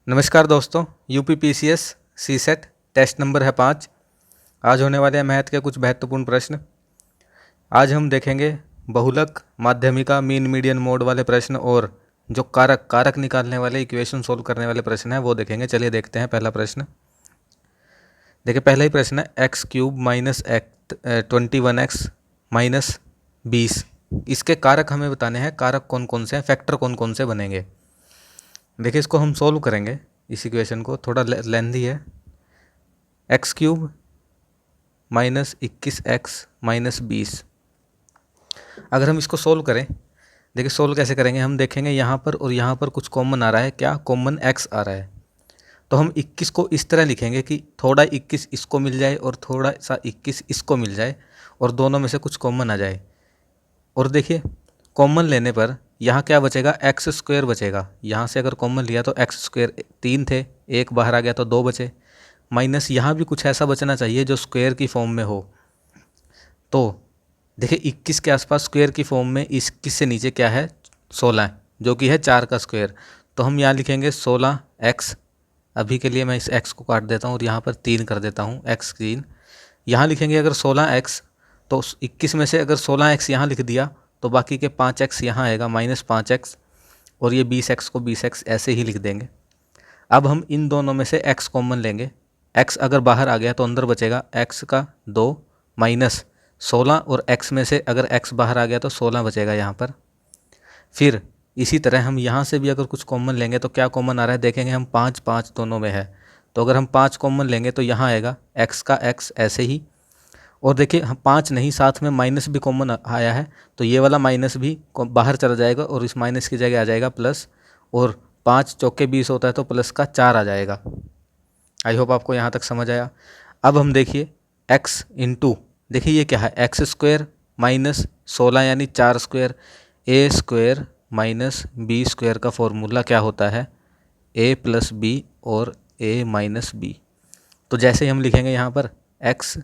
नमस्कार दोस्तों, UP PCS CSAT test number है 5। आज होने वाले हैं मैथ के कुछ महत्वपूर्ण प्रश्न। आज हम देखेंगे बहुलक, माध्यमिका, मीन मीडियन मोड वाले प्रश्न और जो कारक कारक निकालने वाले, इक्वेशन सोल्व करने वाले प्रश्न हैं वो देखेंगे। चलिए देखते हैं पहला प्रश्न। देखिए पहला ही प्रश्न है x cube minus 21x minus 20। इसके कारक हमें बताने हैं, कारक कौन कौन से हैं, फैक्टर कौन कौन से बनेंगे। देखिए इसको हम सोल्व करेंगे, इस इक्वेशन को, थोड़ा लेंथी है। X cube minus 21x minus 20। अगर हम इसको सोल्व करें, देखिए सोल्व कैसे करेंगे, हम देखेंगे यहाँ पर और यहाँ पर कुछ कॉमन आ रहा है। क्या कॉमन x आ रहा है, तो हम 21 को इस तरह लिखेंगे कि थोड़ा 21 इसको मिल जाए और थोड़ा सा 21 इसको मिल जाए और दोनों में से कुछ कॉमन आ जाए। और देखिए कॉमन लेने पर यहाँ क्या बचेगा, एक्स स्क्वायर बचेगा। यहाँ से अगर कॉमन लिया तो एक्स स्क्वायर 3 थे, एक बाहर आ गया तो 2 बचे। माइनस यहाँ भी कुछ ऐसा बचना चाहिए जो स्क्वायर की फॉर्म में हो। तो देखिए 21 के आसपास स्क्वायर की फॉर्म में 21 से नीचे क्या है, 16, जो कि है 4 का स्क्वायर। तो हम यहाँ लिखेंगे 16x। अभी के लिए मैं इस x को काट देता हूँ और यहाँ पर 3 कर देता हूँ, x 3। यहाँ लिखेंगे अगर 16x, तो 21 में से अगर 16x यहाँ लिख दिया तो बाकी के 5x यहाँ आएगा, माइनस 5x। और ये 20x को 20x ऐसे ही लिख देंगे। अब हम इन दोनों में से x कॉमन लेंगे। x अगर बाहर आ गया तो अंदर बचेगा x का 2 माइनस 16, और x में से अगर x बाहर आ गया तो 16 बचेगा यहाँ पर। फिर इसी तरह हम यहाँ से भी अगर कुछ कॉमन लेंगे तो क्या कॉमन आ रहा है, देखेंगे हम 5 5 दोनों में है। तो अगर हम 5 कॉमन लेंगे तो यहाँ आएगा x का x ऐसे ही। और देखिए हम 5 नहीं, साथ में माइनस भी कॉमन आया है, तो ये वाला माइनस भी बाहर चला जाएगा और इस माइनस की जगह आ जाएगा प्लस। और 5 चौके 20 होता है तो प्लस का 4 आ जाएगा। आई होप आपको यहाँ तक समझ आया। अब हम देखिए x इंटू, देखिए ये क्या है, एक्स स्क्वायर माइनस 16 यानी 4 स्क्वायर। ए स्क्वायर माइनस बी स्क्वायर का फॉर्मूला क्या होता है, a प्लस बी और a माइनस बी। तो जैसे ही हम लिखेंगे यहाँ पर x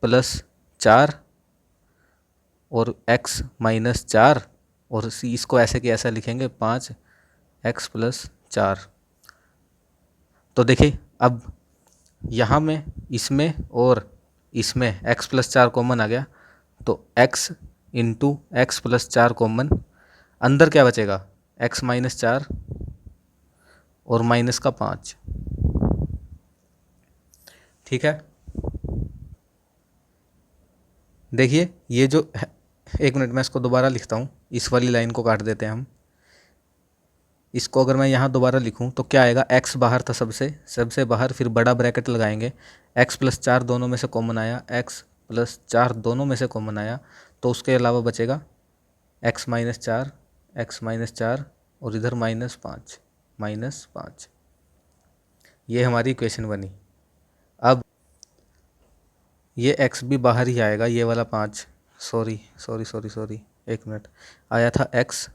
प्लस 4 और x माइनस 4, और सी इसको ऐसे कि ऐसा लिखेंगे 5x प्लस 4। तो देखिए अब यहाँ में, इसमें और इसमें x प्लस 4 कॉमन आ गया, तो x into x plus 4 common. अंदर क्या बचेगा, x माइनस 4 और माइनस का 5। ठीक है, देखिए ये जो है, एक मिनट मैं इसको दोबारा लिखता हूँ, इस वाली लाइन को काट देते हैं हम। इसको अगर मैं यहाँ दोबारा लिखूँ तो क्या आएगा, x बाहर था सबसे बाहर, फिर बड़ा ब्रैकेट लगाएंगे, x प्लस 4 दोनों में से कॉमन आया, x प्लस 4 दोनों में से कॉमन आया, तो उसके अलावा बचेगा x माइनस 4, एक्स माइनस 4 और इधर -5। ये हमारी इक्वेशन बनी। अब ये x भी बाहर ही आएगा, ये वाला 5, सॉरी, एक मिनट, आया था x,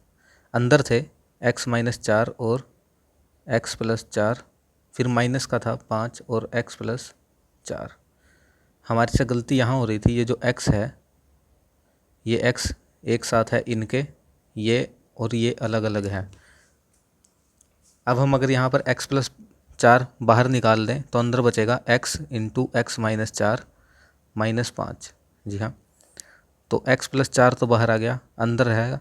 अंदर थे x माइनस 4 और x प्लस 4, फिर माइनस का था 5 और x प्लस 4। हमारी से गलती यहाँ हो रही थी, ये जो x है, ये x एक साथ है इनके, ये और ये अलग अलग हैं। अब हम अगर यहाँ पर x प्लस 4 बाहर निकाल दें तो अंदर बचेगा x into x minus 4 minus 5। जी हाँ, तो x प्लस 4 तो बाहर आ गया, अंदर रहेगा।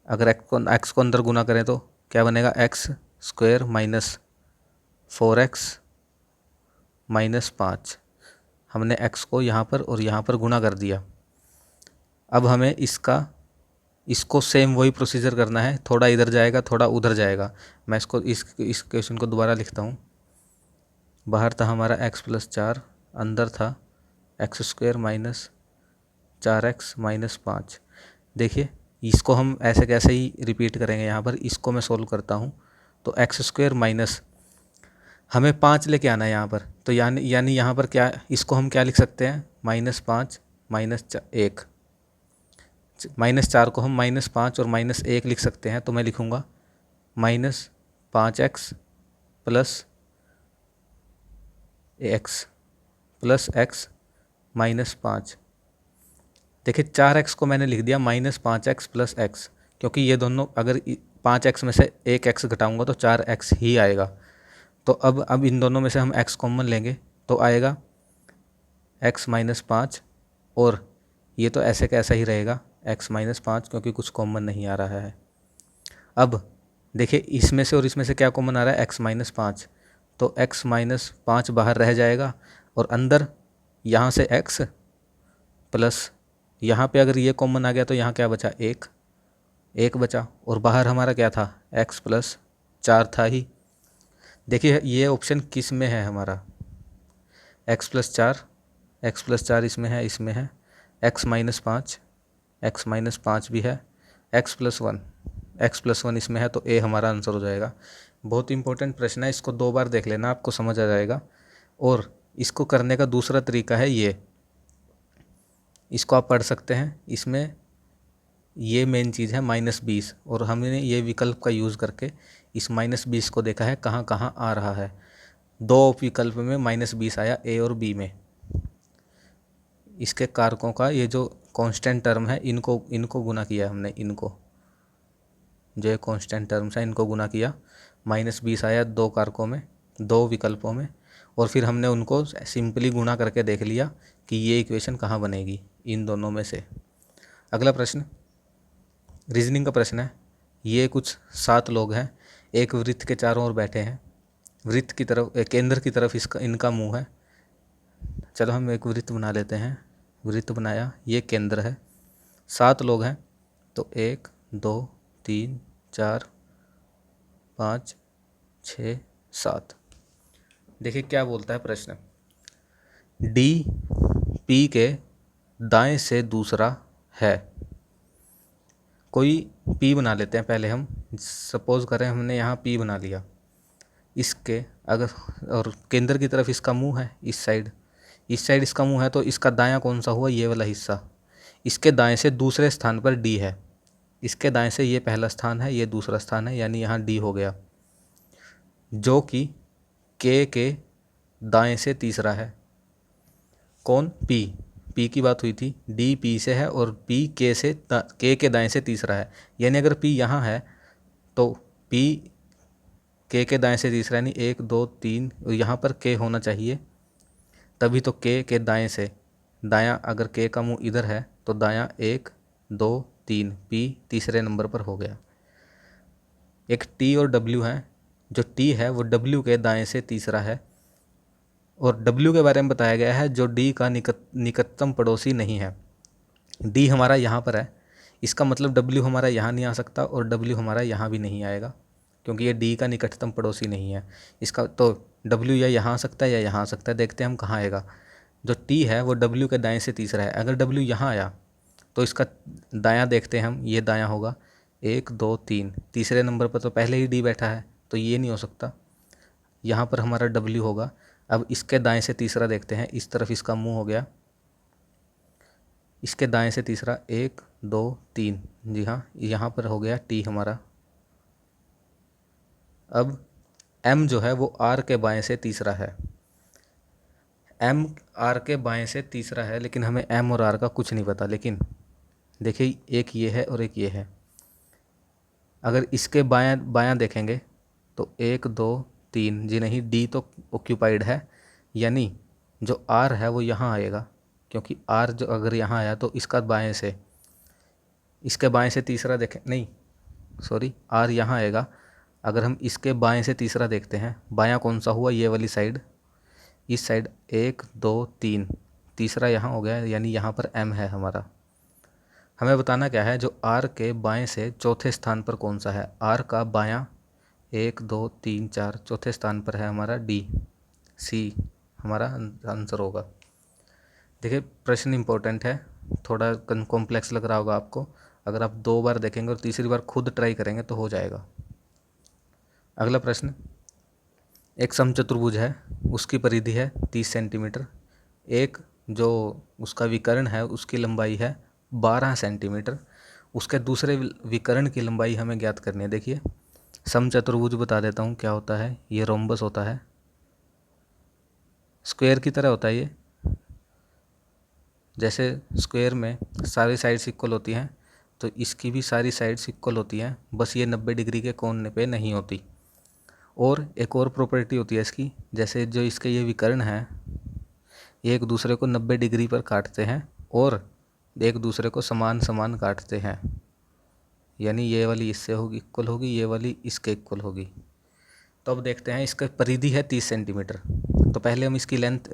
अगर x को अंदर गुना करें तो क्या बनेगा, x square minus 4x minus 5। हमने x को यहाँ पर और यहाँ पर गुना कर दिया। अब हमें इसको सेम वही प्रोसीजर करना है, थोड़ा इधर जाएगा थोड़ा उधर जाएगा। मैं इसको इस क्वेश्चन को दोबारा लिखता हूँ। बाहर था हमारा x प्लस 4, अंदर था x square minus 4x minus 5। देखिए इसको हम ऐसे कैसे ही रिपीट करेंगे, यहाँ पर इसको मैं सोल्व करता हूँ। तो एक्स स्क्वायर माइनस, हमें 5 लेके आना है यहाँ पर, तो यानी यहाँ पर क्या, इसको हम क्या लिख सकते हैं, -5 -1। -4 को हम -5 और -1 लिख सकते हैं। तो मैं लिखूँगा -5x प्लस x -5। देखिए 4x को मैंने लिख दिया -5x प्लस x, क्योंकि ये दोनों अगर 5x में से 1x घटाऊंगा तो 4x ही आएगा। तो अब इन दोनों में से हम x कॉमन लेंगे तो आएगा x माइनस 5, और ये तो ऐसे का ऐसा ही रहेगा x माइनस 5, क्योंकि कुछ कॉमन नहीं आ रहा है। अब देखिए इसमें से और इसमें से क्या कॉमन आ रहा है, x माइनस 5, तो x माइनस 5 बाहर रह जाएगा और अंदर यहाँ से x प्लस यहाँ पे अगर ये कॉमन आ गया तो यहाँ क्या बचा, 1 बचा, और बाहर हमारा क्या था, x प्लस 4 था ही। देखिए ये ऑप्शन किस में है हमारा, x प्लस 4 इसमें है, x माइनस 5 भी है, x प्लस 1 इसमें है, तो a हमारा आंसर हो जाएगा। बहुत इंपॉर्टेंट प्रश्न है, इसको 2 बार देख लेना, आपको समझ आ जाएगा। और इसको करने का दूसरा तरीका है ये, इसको आप पढ़ सकते हैं। इसमें ये मेन चीज़ है -20, और हमने ये विकल्प का यूज़ करके इस -20 को देखा है कहाँ कहाँ आ रहा है। 2 विकल्प में -20 आया, ए और बी में। इसके कारकों का ये जो कांस्टेंट टर्म है इनको गुना किया हमने, इनको जो ये कांस्टेंट टर्म्स है इनको गुना किया, -20 आया 2 कारकों में, 2 विकल्पों में, और फिर हमने उनको सिंपली गुणा करके देख लिया कि ये इक्वेशन कहाँ बनेगी इन दोनों में से। अगला प्रश्न रीजनिंग का प्रश्न है। ये कुछ 7 लोग हैं, एक वृत्त के चारों ओर बैठे हैं, वृत्त की तरफ केंद्र की तरफ इनका मुंह है। चलो हम एक वृत्त बना लेते हैं, वृत्त बनाया, ये केंद्र है, 7 लोग हैं, तो 1 2 3 4 5 6 7। देखिए क्या बोलता है प्रश्न, डी पी के दाएं से दूसरा है। कोई पी बना लेते हैं पहले हम, सपोज करें हमने यहाँ पी बना लिया, इसके अगर और केंद्र की तरफ इसका मुंह है, इस साइड इसका मुंह है, तो इसका दायां कौन सा हुआ, ये वाला हिस्सा। इसके दाएं से दूसरे स्थान पर डी है, इसके दाएं से ये पहला स्थान है, ये दूसरा स्थान है, यानी यहाँ डी हो गया, जो कि के दाएं से तीसरा है। कौन, पी की बात हुई थी, डी पी से है और पी के दाएं से तीसरा है। यानी अगर पी यहाँ है तो पी के दाएं से तीसरा, यानी 1 2 3, यहाँ पर के होना चाहिए, तभी तो के दाएं से, दायां अगर के का मुंह इधर है तो दायां 1 2 3, पी तीसरे नंबर पर हो गया। एक टी और डब्ल्यू है, जो टी है वो डब्ल्यू के दाएं से तीसरा है, और डब्ल्यू के बारे में बताया गया है जो डी का निकटतम पड़ोसी नहीं है। डी हमारा यहाँ पर है, इसका मतलब डब्ल्यू हमारा यहाँ नहीं आ सकता और डब्ल्यू हमारा यहाँ भी नहीं आएगा, क्योंकि ये डी का निकटतम पड़ोसी नहीं है। इसका तो डब्ल्यू या यहाँ आ सकता है या यहाँ आ सकता है, देखते हैं हम कहाँ आएगा। जो टी है वो डब्ल्यू के दाएं से तीसरा है, अगर डब्ल्यू यहाँ आया तो इसका दायां देखते हैं हम, ये दायां होगा 1 2 3, तीसरे नंबर पर तो पहले ही डी बैठा है, तो ये नहीं हो सकता, यहाँ पर हमारा डब्ल्यू होगा। अब इसके दाएं से तीसरा देखते हैं, इस तरफ इसका मुंह हो गया, इसके दाएं से तीसरा 1 2 3, जी हाँ, यहाँ पर हो गया टी हमारा। अब एम जो है वो आर के बाएं से तीसरा है, एम आर के बाएं से तीसरा है, लेकिन हमें एम और आर का कुछ नहीं पता। लेकिन देखिए एक ये है और एक ये है, अगर इसके बायां देखेंगे तो 1 2 3, जी नहीं, डी तो ऑक्यूपाइड है, यानी जो आर है वो यहाँ आएगा, क्योंकि आर जो अगर यहाँ आया तो इसका बाएं से, इसके बाएं से तीसरा देखें, नहीं सॉरी, आर यहाँ आएगा। अगर हम इसके बाएं से तीसरा देखते हैं, बायां कौन सा हुआ, ये वाली साइड, इस साइड 1 2 3, तीसरा यहाँ हो गया, यानी यहाँ पर एम है हमारा। हमें बताना क्या है, जो आर के बाएं से चौथे स्थान पर कौन सा है, आर का बायां 1 2 3 4, चौथे स्थान पर है हमारा डी, सी हमारा आंसर होगा। देखिए प्रश्न इंपॉर्टेंट है, थोड़ा कॉम्प्लेक्स लग रहा होगा आपको, अगर आप 2 बार देखेंगे और तीसरी बार खुद ट्राई करेंगे तो हो जाएगा। अगला प्रश्न, एक समचतुर्भुज है, उसकी परिधि है 30 सेंटीमीटर, एक जो उसका विकर्ण है उसकी लंबाई है 12 सेंटीमीटर, उसके दूसरे विकर्ण की लंबाई हमें ज्ञात करनी है। देखिए समचतुर्भुज बता देता हूँ क्या होता है, ये रोम्बस होता है, स्क्वायर की तरह होता है ये, जैसे स्क्वायर में सारी साइड्स इक्वल होती हैं, तो इसकी भी सारी साइड्स इक्वल होती हैं, बस ये 90 डिग्री के कोण पे नहीं होती। और एक और प्रॉपर्टी होती है इसकी, जैसे जो इसके ये विकर्ण हैं ये एक दूसरे को 90 डिग्री पर काटते हैं और एक दूसरे को समान समान काटते हैं, यानी ये वाली इससे होगी इक्वल होगी, ये वाली इसके इक्वल होगी। तो अब देखते हैं, इसका परिधि है 30 सेंटीमीटर। तो पहले हम इसकी लेंथ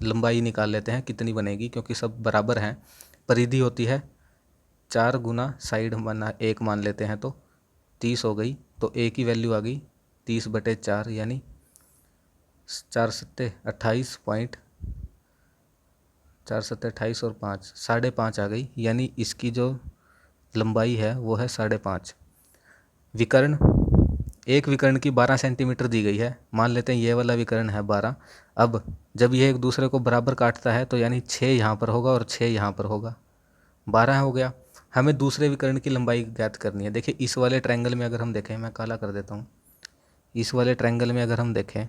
लंबाई निकाल लेते हैं कितनी बनेगी, क्योंकि सब बराबर हैं। परिधि होती है 4 गुना साइड बना 1 मान लेते हैं तो 30 हो गई। तो ए की वैल्यू आ गई 30/4, यानी 4 सत्ते 28 पॉइंट, 4 सत्ते 28 और 5 5.5 आ गई, यानी इसकी जो लंबाई है वो है 5.5। विकर्ण, एक विकर्ण की 12 सेंटीमीटर दी गई है, मान लेते हैं ये वाला विकर्ण है 12। अब जब ये एक दूसरे को बराबर काटता है तो यानी 6 यहाँ पर होगा और 6 यहाँ पर होगा, 12 हो गया। हमें दूसरे विकर्ण की लंबाई ज्ञात करनी है। देखिए इस वाले ट्रायंगल में अगर हम देखें, मैं काला कर देता हूँ, इस वाले ट्रायंगल में अगर हम देखें,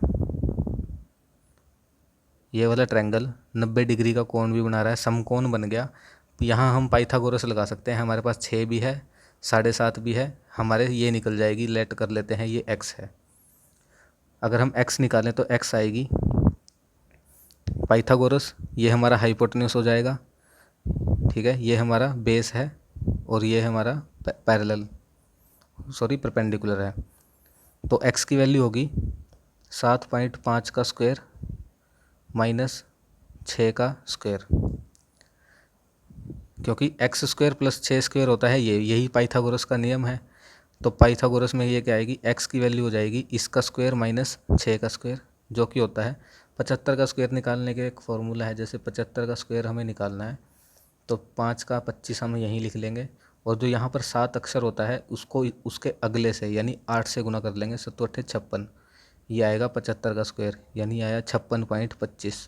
ये वाला ट्रायंगल 90 डिग्री का कोण भी बना रहा है, समकोण बन गया। यहाँ हम पाइथागोरस लगा सकते हैं, हमारे पास 6 भी है, 7.5 भी है, हमारे ये निकल जाएगी, लेट कर लेते हैं ये x है। अगर हम x निकालें तो x आएगी पाइथागोरस, ये हमारा हाइपोटेन्यूस हो जाएगा, ठीक है, ये हमारा बेस है और ये हमारा पैरेलल, सॉरी परपेंडिकुलर है। तो x की वैल्यू होगी 7.5 का स्क्वायर माइनस 6 का स्क्वायर, क्योंकि x स्क्वायर प्लस 6 स्क्वायर होता है यही पाइथागोरस का नियम है। तो पाइथागोरस में ये क्या आएगी, x की वैल्यू हो जाएगी इसका स्क्वायर माइनस 6 का स्क्वायर, जो कि होता है 75 का स्क्वायर। निकालने के एक फॉर्मूला है, जैसे 75 का स्क्वायर हमें निकालना है तो 5 का 25 हम यहीं लिख लेंगे, और जो यहाँ पर 7 अक्षर होता है उसको उसके अगले से यानी 8 से गुना कर लेंगे, 7 8 56, ये आएगा 75 का स्क्वायर, यानी आया 56.25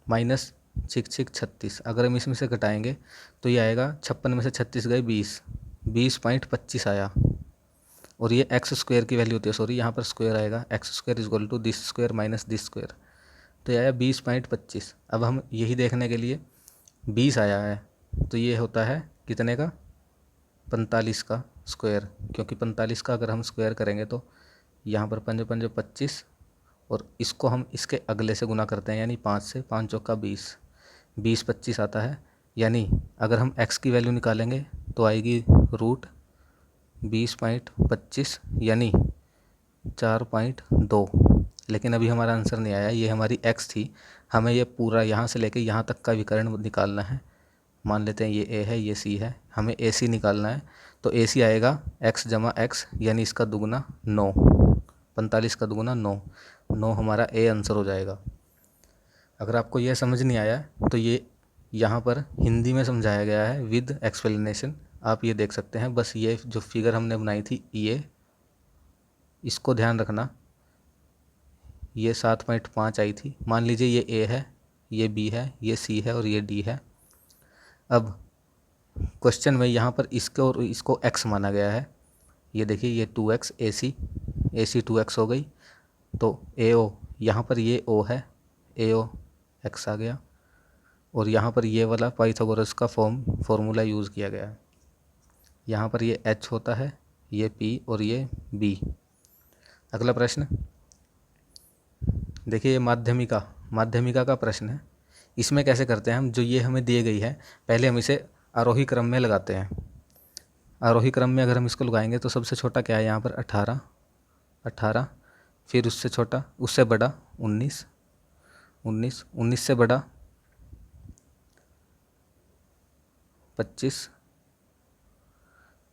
माइनस 6 अगर हम इसमें से घटाएंगे तो ये आएगा 56 में से 36 गए 20.25 आया। और ये एक्स स्क्वायर की वैल्यू होती है, सॉरी यहाँ पर स्क्वायर आएगा, x square is equal to this square minus this square, तो ये आया 20.25। अब हम यही देखने के लिए 20 आया है तो ये होता है कितने का, 45 का स्क्वायर, क्योंकि 45 का अगर हम स्क्वायर करेंगे तो यहाँ पर 5 5 25, और इसको हम इसके अगले से गुना करते हैं, यानी 5 से, 5 चौका 20, 20 25 आता है। यानी अगर हम x की वैल्यू निकालेंगे तो आएगी रूट 20.25 यानी 4.2। लेकिन अभी हमारा आंसर नहीं आया, ये हमारी x थी, हमें ये पूरा यहाँ से लेके यहाँ तक का विकर्ण निकालना है। मान लेते हैं ये a है, ये c है, हमें AC निकालना है। तो AC आएगा x जमा x, यानी इसका दुगुना 9, 45 का दुगुना 9, 9 हमारा A आंसर हो जाएगा। अगर आपको यह समझ नहीं आया तो ये यहाँ पर हिंदी में समझाया गया है विद एक्सप्लेनेशन, आप ये देख सकते हैं। बस ये जो फिगर हमने बनाई थी ये, इसको ध्यान रखना, ये 7.5 आई थी। मान लीजिए ये A है, ये B है, ये C है और ये D है। अब क्वेश्चन में यहाँ पर इसको और इसको x माना गया है, ये देखिए ये 2x AC 2x हो गई। तो AO यहाँ पर ये O है, AO x आ गया, और यहाँ पर ये वाला पाइथागोरस का फॉर्मूला यूज़ किया गया है। यहाँ पर ये H होता है, ये P और ये B। अगला प्रश्न देखिए, ये माध्यमिका का प्रश्न है। इसमें कैसे करते हैं हम, जो ये हमें दी गई है पहले हम इसे आरोही क्रम में लगाते हैं। आरोही क्रम में अगर हम इसको लगाएंगे तो सबसे छोटा क्या है यहाँ पर 18, फिर उससे छोटा, उससे बड़ा 19, 19 से बड़ा 25,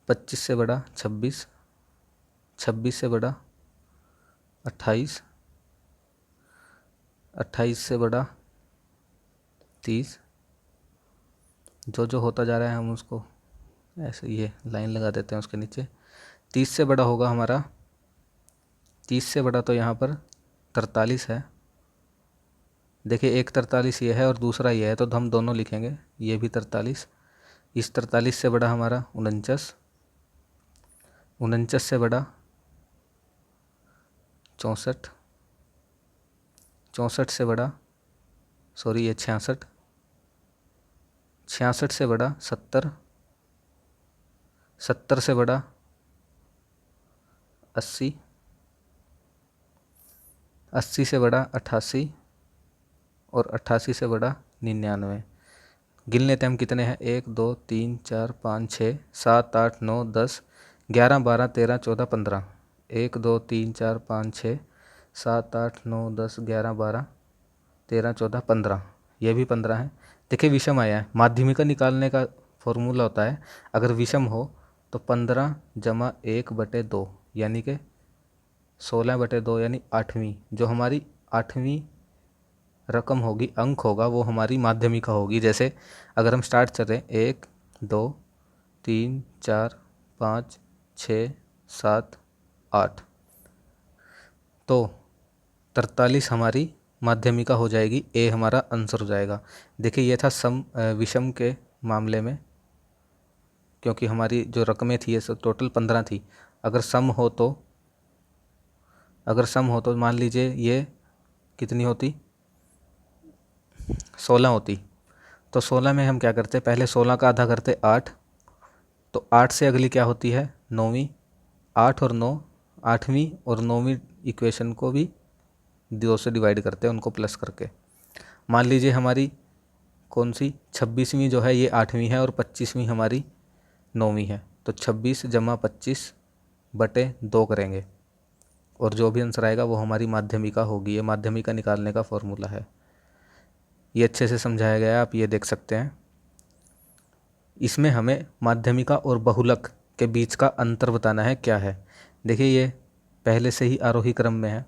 25 से बड़ा 26, 26 से बड़ा 28, 28 से बड़ा 30। जो होता जा रहा है हम उसको ऐसे ये लाइन लगा देते हैं उसके नीचे। 30 से बड़ा होगा हमारा, 30 से बड़ा तो यहाँ पर 43 है। देखिए एक 43 ये है और दूसरा ये है, तो हम दोनों लिखेंगे, ये भी 43। इस 43 से बड़ा हमारा 49, 49 से बड़ा 64, 64 से बड़ा, सॉरी ये 66, 66 से बड़ा 70, 70 से बड़ा 80, 80 से बड़ा 88 और 88 से बड़ा 99। गिन लेते हैं हम कितने हैं, 1 2 3 4 5 6 7 8 9 10 11 12 13 14 15। 1 2 3 4 5 6 7 8 9 10 11 12 13 14 15, ये भी 15 है। देखिए विषम आया है, माध्यमिका निकालने का फॉर्मूला होता है अगर विषम हो तो 15 जमा 1/2 यानी कि 16/2 यानी 8वीं। जो हमारी 8वीं रकम होगी, अंक होगा, वो हमारी माध्यमिका होगी। जैसे अगर हम स्टार्ट कर रहे हैं 1 2 3 4 5 6 7 8, तो 43 हमारी माध्यमिका हो जाएगी, ए हमारा आंसर हो जाएगा। देखिए ये था विषम के मामले में, क्योंकि हमारी जो रकमें थी ये सब टोटल 15 थी। अगर सम हो तो मान लीजिए ये कितनी होती, 16 होती। तो 16 में हम क्या करते, पहले 16 का आधा करते 8, तो 8 से अगली क्या होती है, 9वीं। 8 और 9 8वीं, और 9वीं इक्वेशन को भी 2 से डिवाइड करते हैं उनको प्लस करके। मान लीजिए हमारी कौन सी 26वीं जो है ये 8वीं है और 25वीं हमारी 9वीं है, तो 26 जमा 25/2 करेंगे और जो भी आंसर आएगा वो हमारी माध्यमिका होगी। ये माध्यमिका निकालने का फॉर्मूला है। ये अच्छे से समझाया गया है, आप ये देख सकते हैं। इसमें हमें माध्यमिका और बहुलक के बीच का अंतर बताना है क्या है। देखिए ये पहले से ही आरोही क्रम में है,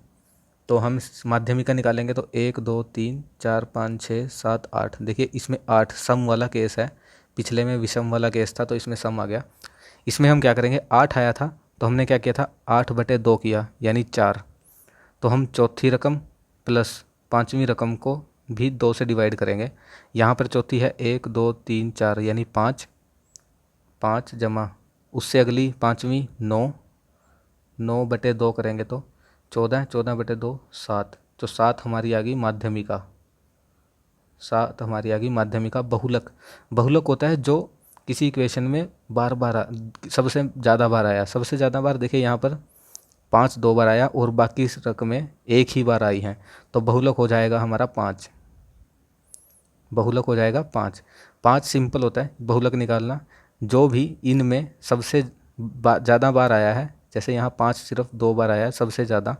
तो हम माध्यमिका निकालेंगे तो 1 2 3 4 5 6 7 8। देखिए इसमें 8 सम वाला केस है, पिछले में विषम वाला केस था तो इसमें सम आ गया। इसमें हम क्या करेंगे, 8 आया था तो हमने क्या किया था, 8/2 किया यानी 4। तो हम चौथी रकम प्लस 5वीं रकम को भी 2 से डिवाइड करेंगे। यहाँ पर चौथी है 1 2 3 4 यानी 5, 5 जमा उससे अगली 5वीं 9, 9/2 करेंगे तो 14, 14/2 7, तो 7 हमारी आ गई माध्यमिका। 7 हमारी आ गई माध्यमिका। बहुलक होता है जो किसी इक्वेशन में बार बार सबसे ज़्यादा बार आया। सबसे ज़्यादा बार देखिए यहाँ पर 5 2 बार आया और बाकी इस रकमें एक ही बार आई हैं, तो बहुलक हो जाएगा हमारा 5। बहुलक हो जाएगा 5। 5 सिंपल होता है बहुलक निकालना, जो भी इनमें सबसे ज़्यादा बार आया है, जैसे यहाँ 5 सिर्फ 2 बार आया है सबसे ज़्यादा,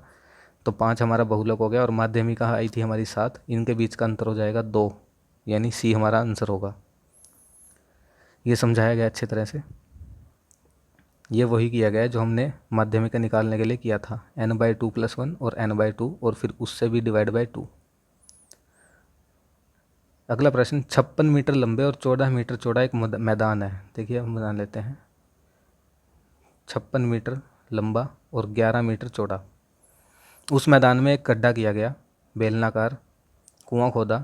तो 5 हमारा बहुलक हो गया। और माध्यमिका आई थी हमारी 7, इनके बीच का अंतर हो जाएगा 2, यानी सी हमारा आंसर होगा। ये समझाया गया अच्छी तरह से। ये वही किया गया है जो हमने माध्यमिका निकालने के लिए किया था, n/2 + 1 और n/2 और फिर उससे भी डिवाइड बाय 2। अगला प्रश्न, 56 मीटर लंबे और 14 मीटर चौड़ा एक मैदान है। देखिए हम बना लेते हैं, 56 मीटर लंबा और 11 मीटर चौड़ा। उस मैदान में एक गड्ढा किया गया, बेलनाकार कुआं खोदा।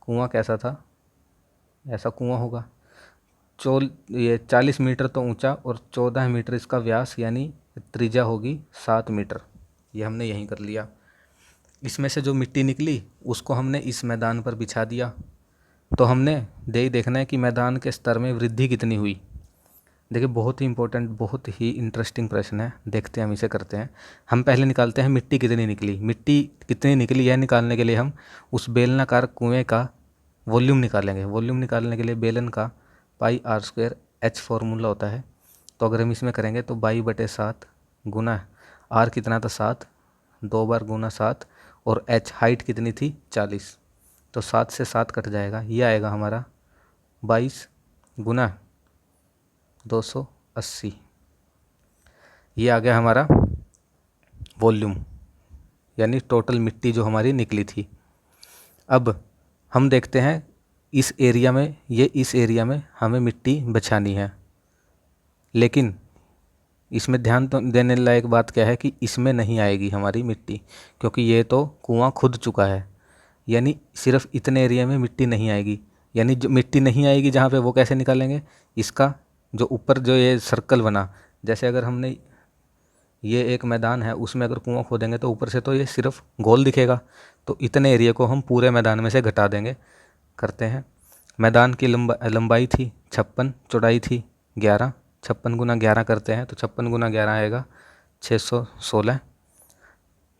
कुआं कैसा था, ऐसा कुआं होगा। ये 40 मीटर तो ऊंचा और 14 मीटर इसका व्यास, यानी त्रिज्या होगी 7 मीटर। ये हमने यहीं कर लिया। इसमें से जो मिट्टी निकली उसको हमने इस मैदान पर बिछा दिया, तो हमने देखना है कि मैदान के स्तर में वृद्धि कितनी हुई। देखिए बहुत ही इंपॉर्टेंट, बहुत ही इंटरेस्टिंग प्रश्न है, देखते हैं हम इसे करते हैं। हम पहले निकालते हैं मिट्टी कितनी निकली। मिट्टी कितनी निकली यह निकालने के लिए हम उस बेलनाकार कुएं का वॉल्यूम निकालेंगे। वॉल्यूम निकालने के लिए बेलन का πr² h फॉर्मूला होता है, तो अगर हम इसमें करेंगे तो 22/7 गुना r कितना था 7, 2 बार गुना 7, और h हाइट कितनी थी 40, तो 7 से 7 कट जाएगा, ये आएगा हमारा 22 गुना 280। ये आ गया हमारा वॉल्यूम, यानी टोटल मिट्टी जो हमारी निकली थी। अब हम देखते हैं इस एरिया में हमें मिट्टी बचानी है, लेकिन इसमें ध्यान तो देने लायक बात क्या है कि इसमें नहीं आएगी हमारी मिट्टी, क्योंकि ये तो कुआं खुद चुका है, यानी सिर्फ इतने एरिया में मिट्टी नहीं आएगी। यानी जो मिट्टी नहीं आएगी जहाँ पे, वो कैसे निकालेंगे, इसका जो ऊपर जो ये सर्कल बना, जैसे अगर हमने ये एक मैदान है उसमें अगर कुआं खोदेंगे तो ऊपर से तो ये सिर्फ गोल दिखेगा, तो इतने एरिया को हम पूरे मैदान में से घटा देंगे। करते हैं, मैदान की लंबाई थी 56, चौड़ाई थी 11, 56 गुना 11 करते हैं तो 56 गुना 11 आएगा 616।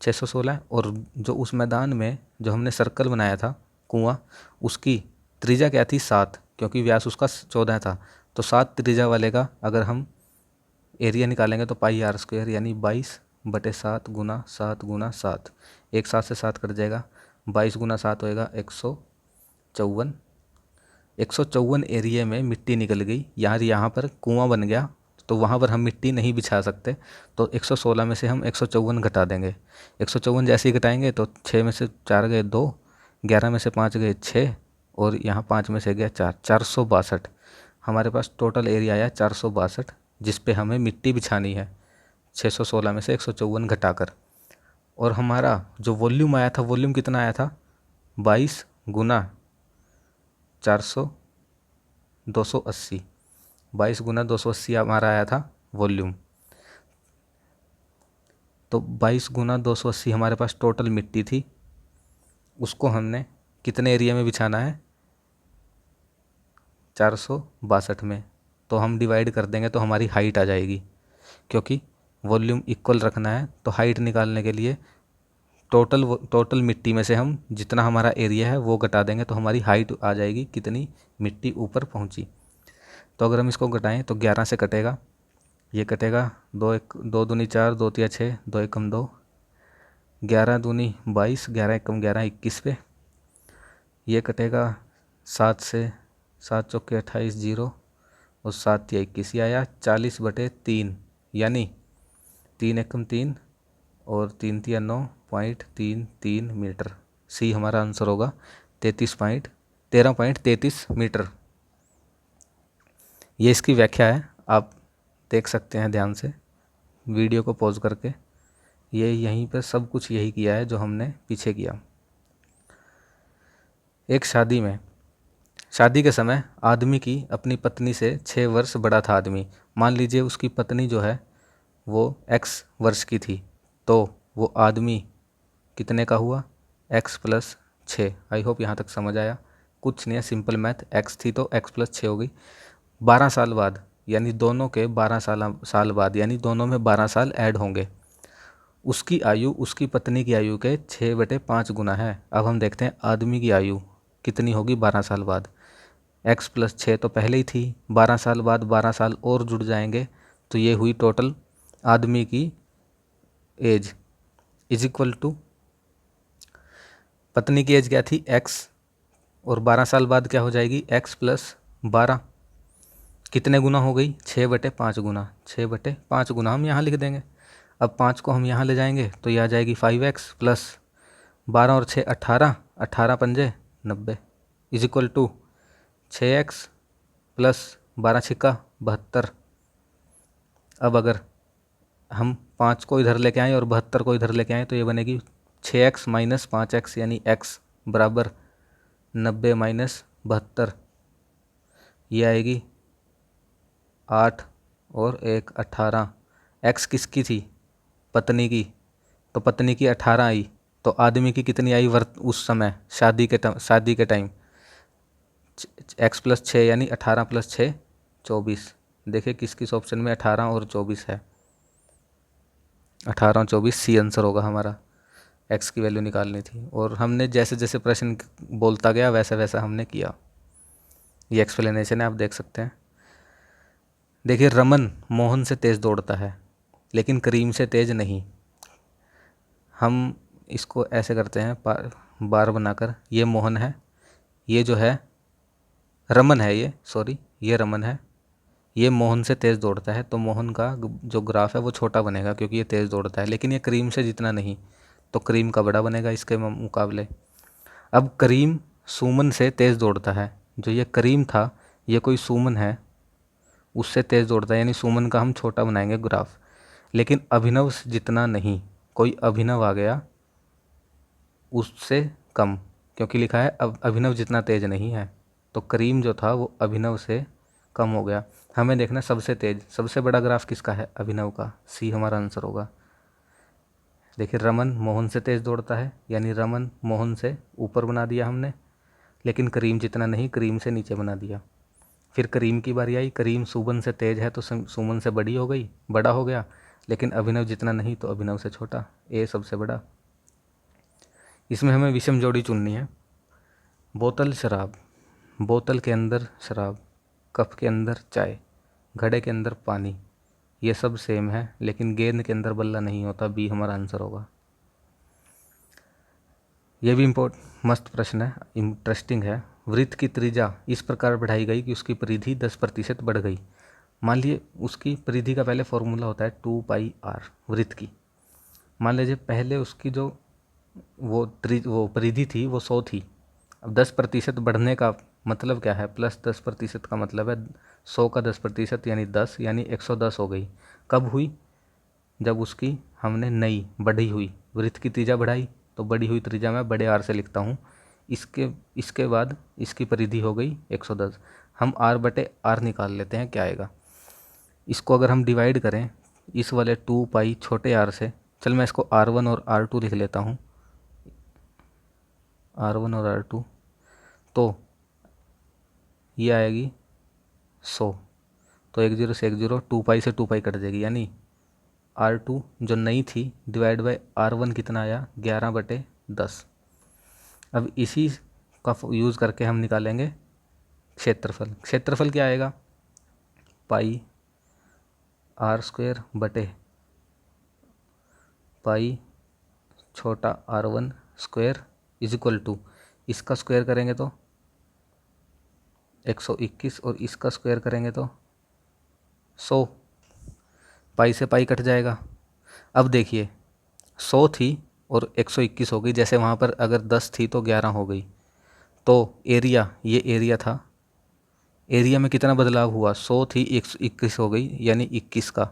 616 और जो उस मैदान में जो हमने सर्कल बनाया था कुआं, उसकी त्रिज्या क्या थी 7, क्योंकि व्यास उसका 14 था। तो 7 त्रिज्या वाले का अगर हम एरिया निकालेंगे तो पाई आर स्क्वायर यानी 22/7 गुना 7 गुना 7, एक 7 से 7 कट जाएगा, 22 गुना 7 होएगा 154। 154 एरिया में मिट्टी निकल गई। यहाँ पर कुआं बन गया तो वहाँ पर हम मिट्टी नहीं बिछा सकते, तो 116 में से हम 154 घटा देंगे। 154 जैसे ही घटाएंगे तो 6 में से 4 गए 2, 11 में से 5 गए 6 और यहाँ 5 में से गया 4, 462। हमारे पास टोटल एरिया आया 462, जिस पे हमें मिट्टी बिछानी है 616 में से 154 घटाकर। और हमारा जो वॉल्यूम आया था, वॉल्यूम कितना आया था 22 गुना 400 280, 22 गुना 280 हमारा आया था वॉल्यूम। तो 22 गुना 280 हमारे पास टोटल मिट्टी थी, उसको हमने कितने एरिया में बिछाना है 462 में। तो हम डिवाइड कर देंगे तो हमारी हाइट आ जाएगी, क्योंकि वॉल्यूम इक्वल रखना है तो हाइट निकालने के लिए टोटल मिट्टी में से हम जितना हमारा एरिया है वो घटा देंगे तो हमारी हाइट आ जाएगी, कितनी मिट्टी ऊपर पहुंची। तो अगर हम इसको घटाएं तो 11 से कटेगा, ये कटेगा 2 दूनी 4, 2 तिया 6, 2 एकम 2, 11 दूनी 22, 11 एकम 11, 21 पे। ये कटेगा 7 से, 7 चौके 28 जीरो और 7 तिया 21, ये आया 40/3 यानी 3 एकम 3 और 3 तिया 9.33 मीटर। सी हमारा आंसर होगा 13.33 मीटर। ये इसकी व्याख्या है, आप देख सकते हैं ध्यान से वीडियो को पॉज करके। ये यहीं पर सब कुछ यही किया है जो हमने पीछे किया। एक शादी के समय आदमी की अपनी पत्नी से 6 वर्ष बड़ा था आदमी। मान लीजिए उसकी पत्नी जो है वो x वर्ष की थी, तो वो आदमी कितने का हुआ x + 6। आई होप यहाँ तक समझ आया। कुछ नहीं है, सिंपल मैथ। x थी तो x + 6 हो गई। 12 साल बाद यानी दोनों के 12 साल बाद यानी दोनों में 12 साल ऐड होंगे। उसकी आयु उसकी पत्नी की आयु के 6/5 गुना है। अब हम देखते हैं आदमी की आयु कितनी होगी 12 साल बाद। x + 6 तो पहले ही थी, 12 साल बाद 12 साल और जुड़ जाएंगे तो ये हुई टोटल आदमी की एज इज इक्वल टू, पत्नी की एज क्या थी x और 12 साल बाद क्या हो जाएगी x + 12, कितने गुना हो गई 6/5 गुना। 6/5 गुना हम यहाँ लिख देंगे। अब 5 को हम यहाँ ले जाएंगे तो ये आ जाएगी 5x + 12 और 6 18, 18 पंजे 90 इज इक्वल टू 6x + 12 छिक्का 72। अब अगर हम 5 को इधर लेके आएँ और 72 को इधर लेके आएँ तो ये बनेगी 6x - 5x यानी x बराबर 90 - 72, ये आएगी 8 और 1 18। x किसकी थी पत्नी की, तो पत्नी की 18 आई, तो आदमी की कितनी आई उस समय शादी के टाइम x + 6 यानी 18 + 6 24। देखिए किस किस ऑप्शन में 18 और 24 है। 18 और 24 सी आंसर होगा हमारा। x की वैल्यू निकालनी थी और हमने जैसे जैसे प्रश्न बोलता गया वैसा वैसा हमने किया। ये एक्सप्लेनेशन है, आप देख सकते हैं। देखिए रमन मोहन से तेज़ दौड़ता है लेकिन करीम से तेज़ नहीं। हम इसको ऐसे करते हैं बार बनाकर। ये मोहन है, ये जो है रमन है, ये रमन है, ये मोहन से तेज़ दौड़ता है। तो मोहन का जो ग्राफ है वो छोटा बनेगा क्योंकि ये तेज़ दौड़ता है, लेकिन ये करीम से जितना नहीं, तो करीम का बड़ा बनेगा इसके मुकाबले। अब करीम सुमन से तेज़ दौड़ता है। जो ये करीम था ये कोई सुमन है, उससे तेज़ दौड़ता है, यानी सुमन का हम छोटा बनाएंगे ग्राफ। लेकिन अभिनव जितना नहीं, कोई अभिनव आ गया उससे कम, क्योंकि लिखा है अब अभिनव जितना तेज़ नहीं है, तो करीम जो था वो अभिनव से कम हो गया। हमें देखना सबसे तेज़ सबसे बड़ा ग्राफ किसका है, अभिनव का। सी हमारा आंसर होगा। देखिए रमन मोहन से तेज़ दौड़ता है यानी रमन मोहन से ऊपर बना दिया हमने, लेकिन करीम जितना नहीं, करीम से नीचे बना दिया। फिर करीम की बारी आई। करीम सुमन से तेज है तो सुमन से बड़ा हो गया, लेकिन अभिनव जितना नहीं तो अभिनव से छोटा, ए सबसे बड़ा। इसमें हमें विषम जोड़ी चुननी है। बोतल शराब, बोतल के अंदर शराब, कप के अंदर चाय, घड़े के अंदर पानी, ये सब सेम है, लेकिन गेंद के अंदर बल्ला नहीं होता। बी हमारा आंसर होगा। ये भी मस्त प्रश्न है, इंटरेस्टिंग है। वृत्त की त्रिज्या इस प्रकार बढ़ाई गई कि उसकी परिधि 10% बढ़ गई। मान लीजिए उसकी परिधि का पहले फॉर्मूला होता है 2πr वृत्त की। मान लीजिए पहले उसकी जो वो परिधि थी वो 100 थी। अब 10% बढ़ने का मतलब क्या है? प्लस 10% का मतलब है 100 का 10% यानी 10, यानी 110 हो गई। कब हुई? जब उसकी हमने नई बढ़ी हुई वृत्त की त्रिज्या बढ़ाई, तो बढ़ी हुई त्रिज्या मैं बड़े आर से लिखता हूँ। इसके बाद इसकी परिधि हो गई 110। हम आर बटे आर निकाल लेते हैं, क्या आएगा। इसको अगर हम डिवाइड करें इस वाले 2π छोटे आर से, चल मैं इसको R1 और R2 लिख लेता हूँ, R1 और R2, तो ये आएगी 100। तो 1 0 से 1 0, 2π से 2π कट जाएगी, यानी R2 जो नई थी डिवाइड बाय R1 कितना आया? 11/10। अब इसी का यूज़ करके हम निकालेंगे क्षेत्रफल। क्षेत्रफल क्या आएगा? पाई R² बटे पाई छोटा R1² इज इक्वल टू, इसका स्क्वायर करेंगे तो 121 और इसका स्क्वायर करेंगे तो 100। पाई से पाई कट जाएगा। अब देखिए 100 थी और 121 हो गई। जैसे वहाँ पर अगर 10 थी तो 11 हो गई। तो एरिया, ये एरिया था, एरिया में कितना बदलाव हुआ? 100 थी 121 हो गई, यानी 21 का,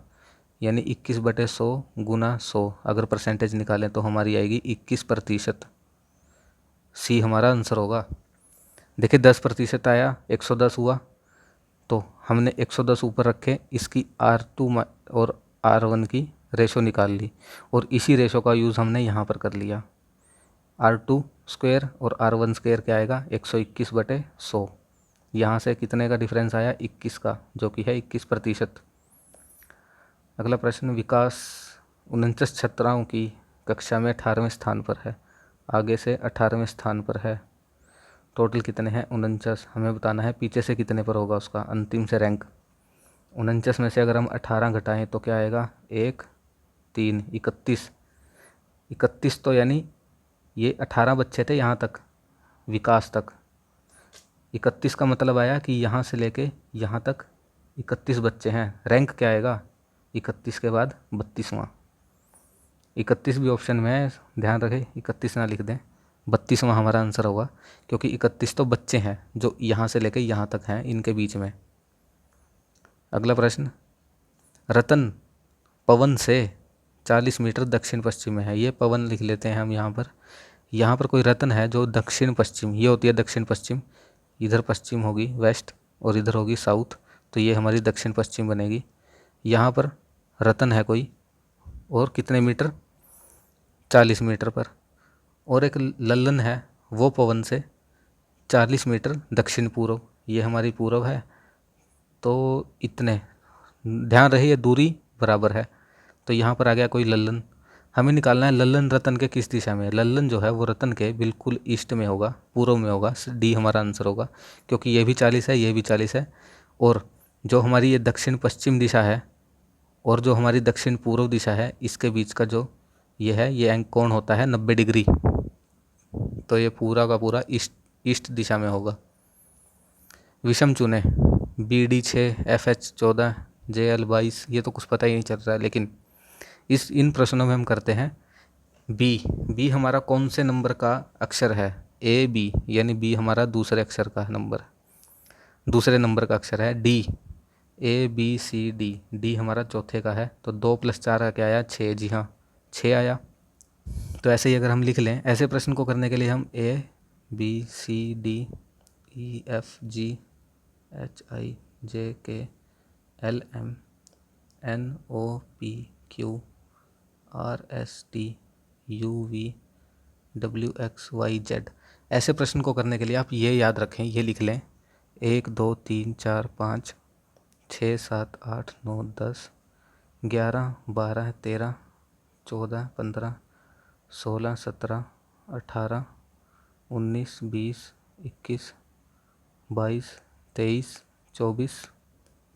यानी 21/100 गुना 100। अगर परसेंटेज निकालें तो हमारी आएगी 21%। सी हमारा आंसर होगा। देखिए 10% आया, 110 हुआ, तो हमने 110 ऊपर रखे, इसकी R2 और R1 की रेशो निकाल ली, और इसी रेशो का यूज़ हमने यहाँ पर कर लिया। R2² और R1² क्या आएगा? 121/100। यहाँ से कितने का डिफरेंस आया? 21 का, जो कि है 21%। अगला प्रश्न, विकास 49 छात्राओं की कक्षा में 18वें स्थान पर है, आगे से 18वें स्थान पर है। टोटल कितने हैं? 49। हमें बताना है पीछे से कितने पर होगा उसका अंतिम से रैंक। 49 में से अगर हम 18 घटाएं तो क्या आएगा? 1 3 31। 31 तो यानी ये 18 बच्चे थे यहाँ तक, विकास तक। 31 का मतलब आया कि यहाँ से लेके यहाँ तक 31 बच्चे हैं। रैंक क्या आएगा? 31 के बाद 32वां। 31 भी ऑप्शन में है, ध्यान रखें, 31 ना लिख दें, 32वां हमारा आंसर होगा, क्योंकि 31 तो बच्चे हैं जो यहाँ से लेके यहाँ तक हैं, इनके बीच में। अगला प्रश्न, रतन पवन से 40 मीटर दक्षिण पश्चिम में है। ये पवन लिख लेते हैं हम यहाँ पर कोई रतन है जो दक्षिण पश्चिम, ये होती है दक्षिण पश्चिम, इधर पश्चिम होगी वेस्ट और इधर होगी साउथ, तो ये हमारी दक्षिण पश्चिम बनेगी। यहाँ पर रतन है कोई, और कितने मीटर? 40 मीटर पर। और एक लल्लन है, वो पवन से 40 मीटर दक्षिण पूर्व, ये हमारी पूर्व है, तो इतने, ध्यान रहे ये दूरी बराबर है। तो यहाँ पर आ गया कोई लल्लन। हमें निकालना है लल्लन रतन के किस दिशा में। लल्लन जो है वो रतन के बिल्कुल ईस्ट में होगा, पूर्व में होगा। डी हमारा आंसर होगा, क्योंकि ये भी 40 है, ये भी 40 है, और जो हमारी ये दक्षिण पश्चिम दिशा है और जो हमारी दक्षिण पूर्व दिशा है, इसके बीच का जो ये है, ये एंग कोण होता है 90 डिग्री। तो ये पूरा का पूरा ईस्ट दिशा में होगा। विषम चुने, BD 6, FH 14, JL 22, ये तो कुछ पता ही नहीं चल रहा है, लेकिन इन प्रश्नों में हम करते हैं बी हमारा कौन से नंबर का अक्षर है? AB, यानी बी हमारा दूसरे अक्षर का नंबर, दूसरे नंबर का अक्षर है। D, ABCD, डी हमारा चौथे का है, तो 2 + 4 का क्या आया? 6। जी हाँ, 6 आया। तो ऐसे ही अगर हम लिख लें, ऐसे प्रश्न को करने के लिए हम ABCDEFGHIJKLMNOPQRSTUVWXYZ, ऐसे प्रश्न को करने के लिए आप ये याद रखें, ये लिख लें, 1 2 3 4 5 6 7 8 9 10 11 12 13 14 15 16 17 18 19 20 21 22 23 24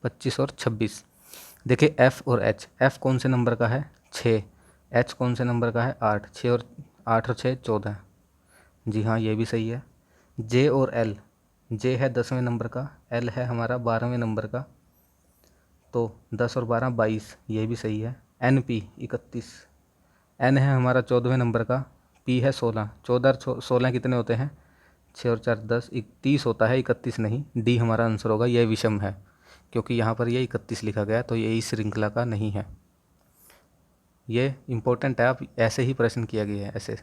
25 और 26। देखिए एफ़ और एच, एफ़ कौन से नंबर का है 6, एच कौन से नंबर का है 8, 6 और 8 और 6 14। जी हाँ ये भी सही है। जे और एल, जे है 10वें नंबर का, एल है हमारा 12वें नंबर का, तो 10 और 12 22, ये भी सही है। एन पी 31, एन है हमारा 14वें नंबर का, पी है 16, 14 और 16 कितने होते हैं 6 और 4 10, 31 होता है, 31 नहीं। डी हमारा आंसर होगा। यह विषम है क्योंकि यहाँ पर ये 31 लिखा गया, तो ये इस श्रृंखला का नहीं है। ये इम्पोर्टेंट है, आप ऐसे ही प्रश्न किया गया है ऐसे।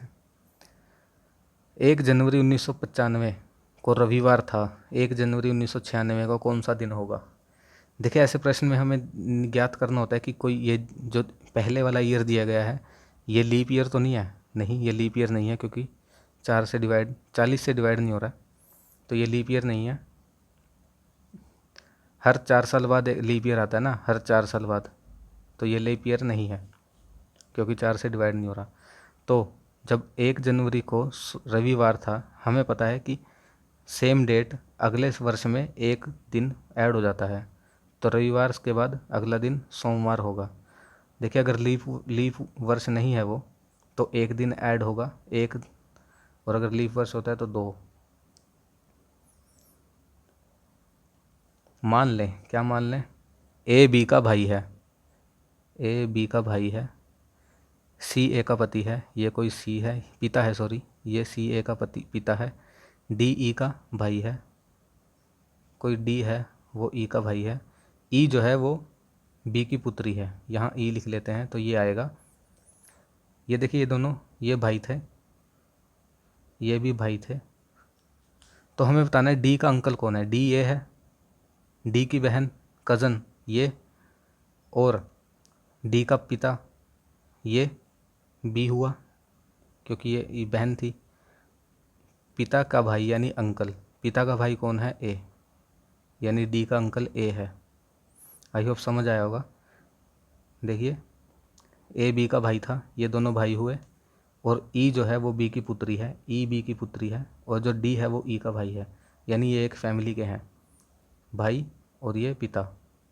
1 जनवरी 1995 को रविवार था, 1 जनवरी 1996 को कौन सा दिन होगा। देखिए ऐसे प्रश्न में हमें ज्ञात करना होता है कि कोई ये जो पहले वाला ईयर दिया गया है ये लीप ईयर तो नहीं है। नहीं, ये लीप ईयर नहीं है क्योंकि 40 से डिवाइड नहीं हो रहा, तो ये लीप ईयर नहीं है। हर 4 साल बाद लीप ईयर आता है ना, हर 4 साल बाद, तो ये लीप ईयर नहीं है क्योंकि 4 से डिवाइड नहीं हो रहा। तो जब 1 जनवरी को रविवार था, हमें पता है कि सेम डेट अगले वर्ष में एक दिन ऐड हो जाता है, तो रविवार के बाद अगला दिन सोमवार होगा। देखिए अगर लीप वर्ष नहीं है वो, तो एक दिन ऐड होगा एक, और अगर लीप वर्ष होता है तो 2। मान लें, क्या मान लें, ए बी का भाई है, ए बी का भाई है, सी ए का पति है, ये कोई सी है पिता है, सॉरी ये सी ए का पिता है, डी ई का भाई है, कोई डी है वो ई का भाई है, ई जो है वो बी की पुत्री है, यहाँ ई लिख लेते हैं तो ये आएगा। ये देखिए ये दोनों ये भाई थे, ये भी भाई थे, तो हमें बताना है डी का अंकल कौन है। डी ये है, डी की बहन कज़न ये, और डी का पिता ये बी हुआ क्योंकि ये बहन थी। पिता का भाई यानी अंकल, पिता का भाई कौन है ए, यानी डी का अंकल ए है। आई होप समझ आया होगा। देखिए ए बी का भाई था, ये दोनों भाई हुए, और ई जो है वो बी की पुत्री है, ई बी की पुत्री है, और जो डी है वो ई का भाई है, यानी ये एक फैमिली के हैं भाई, और ये पिता,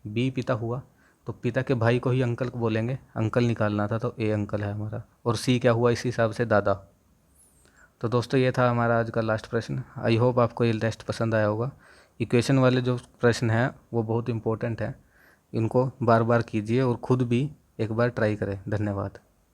बी पिता हुआ, तो पिता के भाई को ही अंकल को बोलेंगे, अंकल निकालना था तो ए अंकल है हमारा, और सी क्या हुआ इसी हिसाब से दादा। तो दोस्तों ये था हमारा आज का लास्ट प्रश्न। आई होप आपको ये टेस्ट पसंद आया होगा। इक्वेशन वाले जो प्रश्न हैं वो बहुत इंपॉर्टेंट हैं, इनको बार बार कीजिए और ख़ुद भी एक बार ट्राई करें। धन्यवाद।